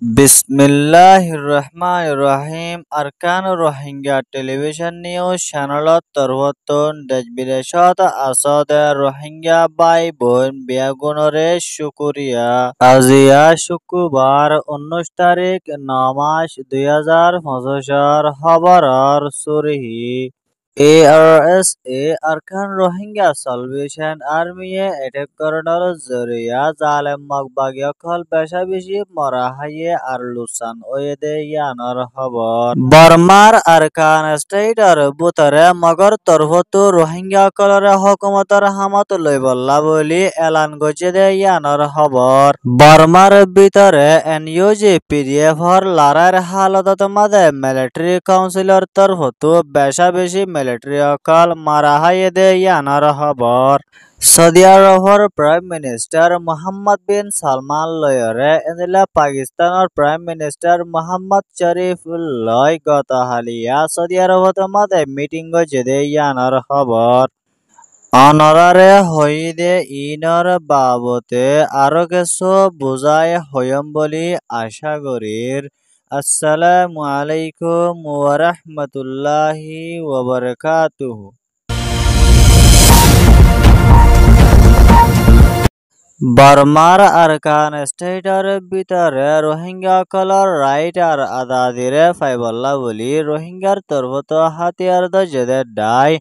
Bismillahirrahmanirrahim. Arkan Rohingya television news channelot torboton desh-bideshot asode Rohingya bai বোন বেগুনরে শুকুরিয়া। আজিয়া শুক্রবার 19 তারিখ 9 মাস 2025 খবরর সুরহি ARSA Arkan Rohingya Salvation Army attack করানোর জরিয়া জালেম মগবাগিয়কল বেশা বেশি মরা হাইয়ে আর লুসান ওয়েদে ইয়ানর খবর বর্মার আরকান স্টেটর বুতরে মগর তরফতু রোহিঙ্গা কলরে হকুমতর হামত লইবল্লা বলি এলান গজে দে ইয়ানর খবর বর্মার ভিতরে এনইউজি পিডিএফ হর লারার হালতত মাদে মিলিটারি কাউন্সিলর তরফতু বেশা বেশি মিলিটারি অকল মারা হাইয়ে দে ইয়ানর খবর সৌদি আরবৰ prime minister Mohammed bin Salman লয়ৰে এদিলা পাকিস্তানৰ প্ৰাইম মিনিষ্টাৰ মোহাম্মদ শৰীফ লয় গত হালিয়া সৌদি আৰবত মাদে মিটিং গজে ইয়ানৰ খবৰ অনরারে হইদে ইনর বাবতে আরো কিছু বুঝাই হইম বলি আশা করির আসসালামু আলাইকুম ওয়া রাহমাতুল্লাহি ওয়া বারাকাতুহু বর্মার আরকান স্টেটর ভিতরে রোহিঙ্গা কলর রাইট আর আদাদিরে ফাইবল্লা বলি রোহিঙ্গার তরফত হাতিয়ার দজেদে die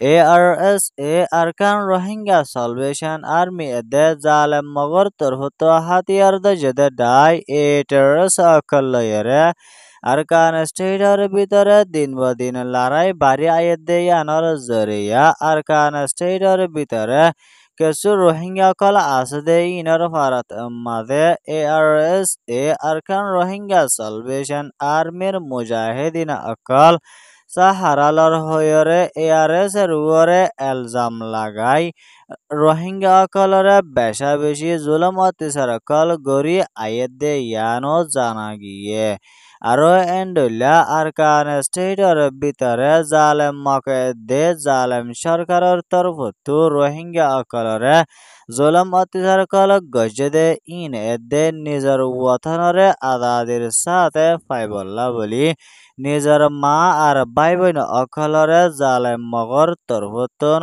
ARSA Arkan Rohingya Salvation Army de জালেম মগর তরফত হাতিয়ার দজেদে ডাই এটারস আকল্লয়রে আরকান স্টেটর ভিতরে দিন বদিন লড়াই বাড়ি আয়েদ দেয়ানোর জরিয়া আরকান স্টেটর ভিতরে কিছু রোহিঙ্গা কল আসদে ইনর ভারত মাদে ARSA আরকান রোহিঙ্গা সালভেশন আর্মির মুজাহিদিন অকল সাহারালর হয়রে ARS এর উপরে এলজাম লাগাই রোহিঙ্গা অকলরে বেশা বেশি জুলুম অত্যাচার অকল গড়ি আয়েদ দে ইয়ানো জানা গিয়ে আরো এন্ডুল্লা আরকান স্টেটর ভিতরে জালেম মকে দে জালেম সরকারের তরফতু রোহিঙ্গা অকলরে জুলুম অত্যাচার কল গজে দে ইন এদে নিজের ওয়াতনরে আদাদির সাথে ফাইবল্লা বলি নিজের মা আর ভাই বোন অকলরে জালেম মগর তরফতুন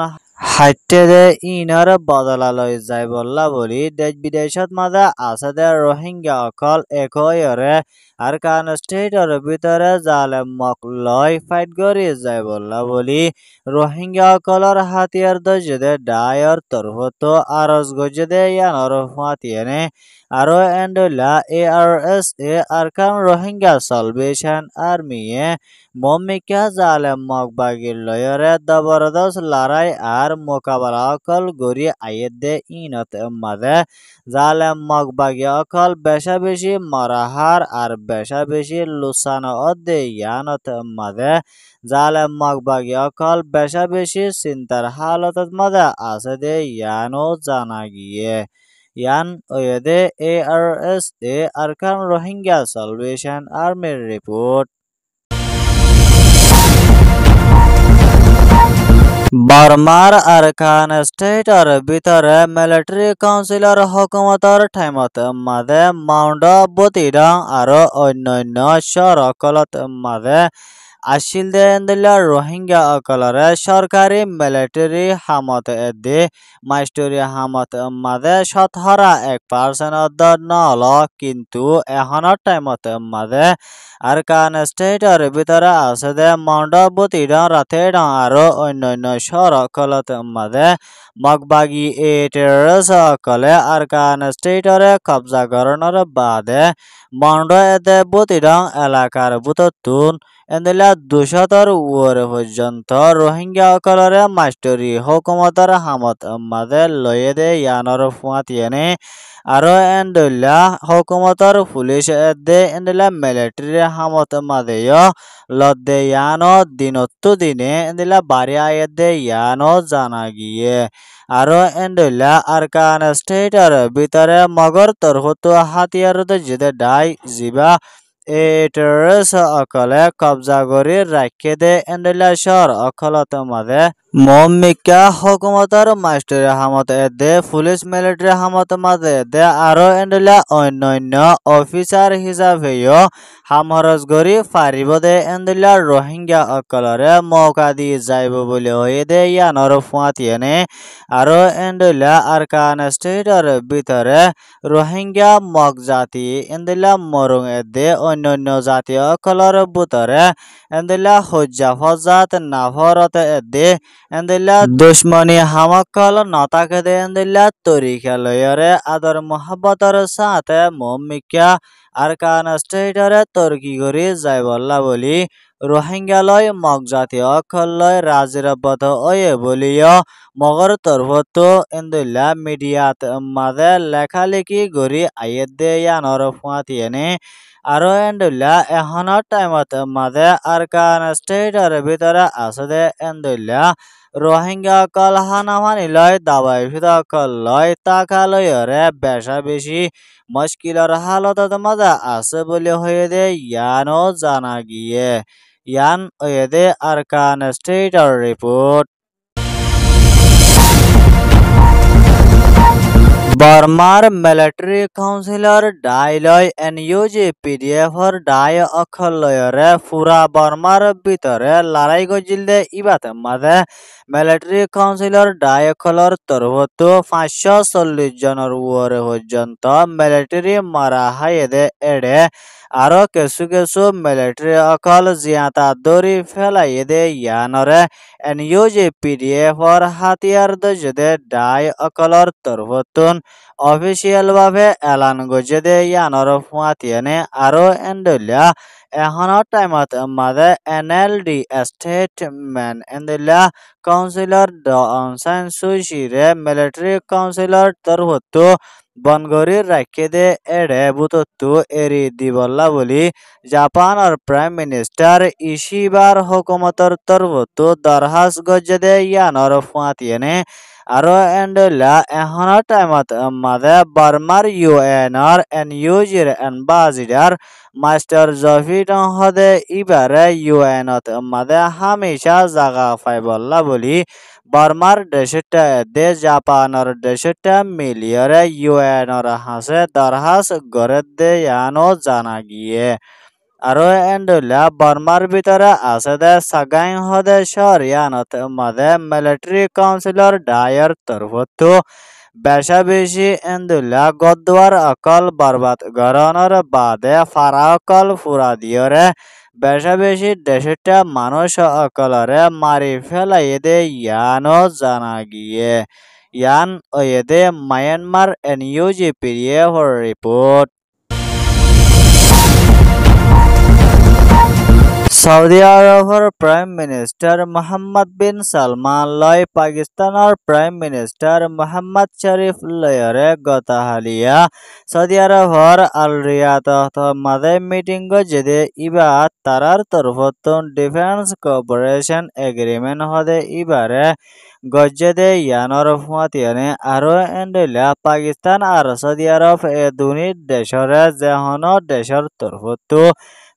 হাইটে দে ইনর বদলালয় যাই বললা বলি দেশ বিদেশত মাঝে আছে দে রোহিঙ্গা অকল একয়রে আরকান স্টেটর ভিতরে জালেম মক লয় ফাইট গড়ি যাই বললা বলি রোহিঙ্গা অকলর হাতিয়ার দজে ডায়র তরফত আরজ গজে দে ইয়ানর ফাতিয়ানে আরো এন্ডুল্লা ARSA Arakan Rohingya salvation army মমিকা জালেম মগবাগির লয়রে জবরদস্ত লড়াই আর মোকাবেলা অকল গড়ি আয়েদ দে ইনত মাঝে জালেম মগবাগি অকল বেশা বেশি মরাহার আর বেশা বেশি লুসানো অদে ইয়ানত মাঝে জালেম মগবাগি অকল বেশা বেশি চিন্তার হালত মাঝে আছে দে ইয়ানো জানা গিয়ে ইয়ান ওয়েদে ARSA আরকান রোহিঙ্গা সালভেশন আর্মির রিপোর্ট বর্মার আরকান স্টেটর ভিতরে মিলিটারি কাউন্সিলর হকুমতর ঠাইমত মাঝে মাউন্ট বতিডং আরো অন্যান্য সরকলত মাঝে আসিল দেলা রোহিঙ্গা অকলরে সরকারি মিলিটারি হামত এদে মাস্টরি হামত মাঝে শতকরা 1% নল কিন্তু এখনৰ টাইমত মাঝে আরকান স্টেটর ভিতরে আছে দে মাউন্ট বতিডং রাতেডং আরো অন্যান্য সরকলত মাঝে মগবাগি এটারস অকলে আরকান স্টেটরে কবজা করানোর বাদে মাউন্ট এদে বতিডং এলাকার বুততুন এদিলা 200 উপরে পর্যন্ত রোহিঙ্গা অকলরে মাস্টরি হুকুমতর হামত মাঝে লয়ে দে ইয়ানর ফুয়াতিয়ানে আরো এন্ডুল্লা হুকুমতর পুলিশ এদে এন্ডুল্লা মিলিটারি হামত মাঝে লদ্দে ইয়ানো দিনত্তু দিনে এন্ডুল্লা বাড়ি আয়েদে ইয়ানো জানা গিয়ে আরো এন্ডুল্লা আরকান স্টেটর ভিতরে মগর তরফতু হাতিয়ার দে ডাই জিবা এটারস অকলে কবজা করে রাখে দে এন্ডুল্লা শহর অকলত মাঝে মমিকা হকুমতর মাস্টার হামত এদে পুলিশ মিলিটারি হামত মাঝে এদে আরো এন্ডলা অন্যান্য অফিসার হিসাবেও হামরজ গরি ফারিব দে এন্ডলা রোহিঙ্গা অকলরে মৌকা দি যাইব বলে হয়ে দে ইয়ানর ফুয়াতিয়েনে আরো এন্ডলা আরকান স্টেটর ভিতরে রোহিঙ্গা মগ জাতি এন্ডলা মরুং এদে অন্যান্য জাতীয় অকলর ভিতরে এন্ডলা হজ্জা ফজাত নাফরত এদে এন্দিল্লা দুশ্মনী হামকল নতাকে এন্দিল্লা তরিকা লয়রে আদর মোহাব্বতর সাথে মমিকা আরকান স্টেটরে তর্কি করি যাইবল্লা বলি রোহিঙ্গালয় মগজাতি অখলয় রাজিরবত ওয়ে বলিও মগর তরফত এন্দিল্লা মিডিয়াত মাঝে লেখালেখি করি আইয়ে দে ইয়ানর ফুয়াতিয়েনে আরো এন্ডুল্লা এখনৰ টাইমত মাঝে আরকান স্টেটর ভিতরে আছে দে এন্ডুল্লা রোহিঙ্গা কল হানামানি লয় দাবাই ফিদা কল লয় টাকা লয়রে বেশা বেশি মুশকিলর হালতত মাঝে আছে বলে হয়ে দে ইয়ানো জানা গিয়ে ইয়ান হয়ে দে আরকান স্টেটর রিপোর্ট बर्मार मिलिट्री काउंसिलर डाइलय एनयूजी पीडीएफर डाय अखलयरे पूरा बर्मार ভিতরে লড়াই গজিলদে ইবাত মাঝে মিলিটারি কাউন্সিলর ডাই অখলর তরফত 540 জনের উপরে পর্যন্ত মিলিটারি মারা হাইদে এড়ে আরো কিছু কিছু মিলিটারি অকল জিয়াতা দরি ফেলাইদে ইয়ানরে এনইউজি পিডিএফর হাতিয়ার দজদে ডাই অকলর তরফতুন অফিসিয়াল ভাবে এলান গজদে ইয়ানর ফুয়াতিয়েনে আরো এন্ডলিয়া এখনৰ টাইমত মাঝে এনএলডি স্টেটমেন্ট এন্ডলিয়া কাউন্সিলর অনসান সুশিরে মিলিটারি কাউন্সিলর তরফতু বনগরি রাখে দে এড়ে বুতত্তু এরি দিবল্লা বলি জাপানের প্রাইম মিনিস্টার ইশিবার হুকুমতর তরফতু দরহাস গজদে ইয়ানর ফুয়াতিয়েনে আরো এন্ডলা এখনৰ টাইমত মাঝে বার্মার ইউএনর এনইউজির এম্বাসিডার মাস্টার জফিট হদে ইবারে ইউএনত মাঝে হামেশা জাগা পাইবল্লা বলি বার্মার দেশটা দে জাপানের দেশটা মিলিয়রে ইউএনর হাসে দরহাস গড়ে দে ইয়ানো জানা গিয়ে আরো এন্ডুলা বর্মার ভিতরে আছে দে সাগাই হদে শহরিয়ানত মাঝে মিলিটারি কাউন্সিলর ডায়ের তরফতু বেশা বেশি এন্ডুলা গদ্দার অকল বরবাদ গরনের বাদে ফারা অকল ফুরা দিয়রে বেশা বেশি দেশটা মানুষ অকলরে মারি ফেলাই দে ইয়ানো জানা গিয়ে ইয়ান ওয়েদে Myanmar NUG PDF report Saudi আরবৰ prime minister Mohammed bin Salman লয় পাকিস্তানৰ প্ৰাইম মিনিষ্টাৰ মোহাম্মদ শৰীফ লয়ৰে গতহালিয়া সৌদি আরবৰ আল রিয়াদত মাঝে মিটিং গজেদে ইবা তারার তরফতুন ডিফেন্স কোঅপারেশন এগ্রিমেন্ট হদে ইবারে গজেদে ইয়ানর ফুয়াতিয়ানে আরো এন্ডেলা পাকিস্তান আর সৌদি আরব এ দুই দেশরে যেহন দেশর তরফতু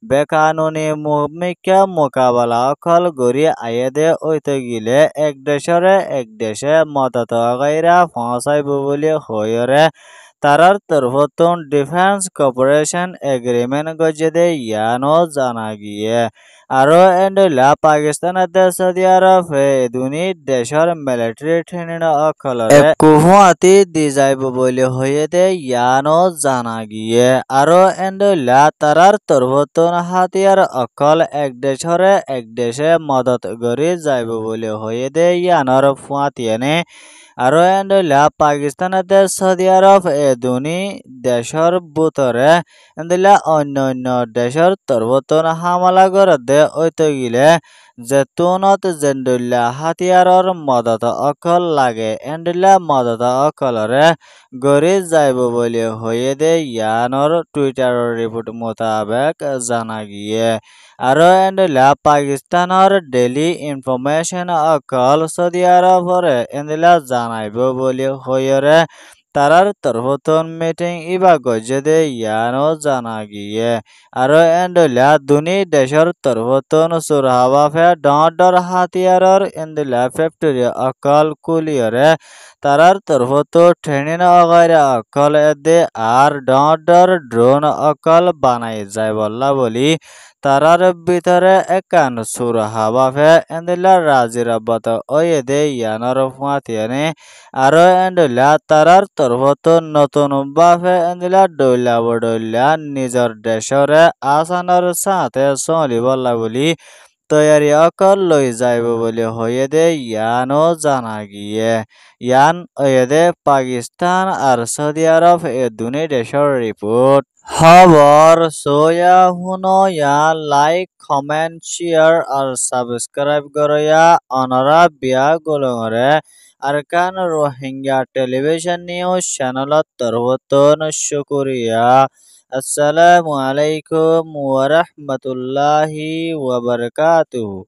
বেকানুনি ভূমিকা মোকাবেলা অকল গড়ি আয়েদে ওইতে গিলে এক দেশরে এক দেশে মদত গাইরা পৌঁছাইব বলে হয়রে তারার তরফতুন ডিফেন্স কোঅপারেশন এগ্রিমেন্ট গজেদে ইয়ানো জানা গিয়ে আরো এন্ডলা পাকিস্তানতে সৌদি আরব দুই দেশর মিলিটারি ট্রেনিং অকলরে কুহুয়াতি দি যাইব বলে হয়ে দে ইয়ানো জানা গিয়ে আরো এন্ডলা তারার তরফতুন হাতিয়ার অকল এক দেশরে এক দেশে মদত গড়ি যাইব বলে হয়ে দে ইয়ানর ফুয়াতিয়েনে আরো এন্ডলা পাকিস্তানতে সৌদি আরব এ দুই দেশর ভিতরে এন্ডলা অন্য দেশর তরফতুন হামলা করে দে ওইতে গিলে যেতুনত জেন্ডুল্লা হাতিয়ারর মদত অকল লাগে এন্ডলা মদত অকলরে গড়ি যাইব বলে হয়ে দে ইয়ানর টুইটারের রিপোর্ট মোতাবেক জানা গিয়ে আরো এন্ডলা পাকিস্তানের ডেলি ইনফরমেশন অকল সৌদি আরবরে এন্ডলা জানাইব বলে হয়রে তারার তরফতন মিটিং ইবা গজেদে ইয়ানো জানা গিয়ে আরো এন্ডলা দুনি দেশর তরফতন সুরহাবাফে ডর হাতিয়ারর এন্ডলা ফ্যাক্টরি অকল কুলিয়রে তারার তরফত ট্রেনিন অগাইরে অকল এদে আর ডর ড্রোন অকল বানাই যায় বল্লা বলি তারার ভিতরে একান সুরহাবাফে এন্ডলা রাজিরাব্বত ওয়েদে ইয়ানর ফাতিয়ানে আরো এন্ডলা তারার তরফত নতুন বাফে এন্ডলা ডইলা বডইলা নিজর দেশরে আসানোর সাথে চলিবলা বলি তৈয়ারি অকল লই যাইব বলে হয়েদে ইয়ানও জানা গিয়ে ইয়ান ওয়েদে পাকিস্তান আর সৌদি আরব এ দুনি দেশর রিপোর্ট খবর সোয়া হুনো ইয়া লাইক কমেন্ট শেয়ার আর সাবস্ক্রাইব করয়া অনরা বিয়া গোলঙরে আরকান রোহিঙ্গা টেলিভিশন নিউজ চ্যানেলত তরফতন শুকুরিয়া আসসালামু আলাইকুম ওয়া রাহমাতুল্লাহি ওয়া বারাকাতুহু।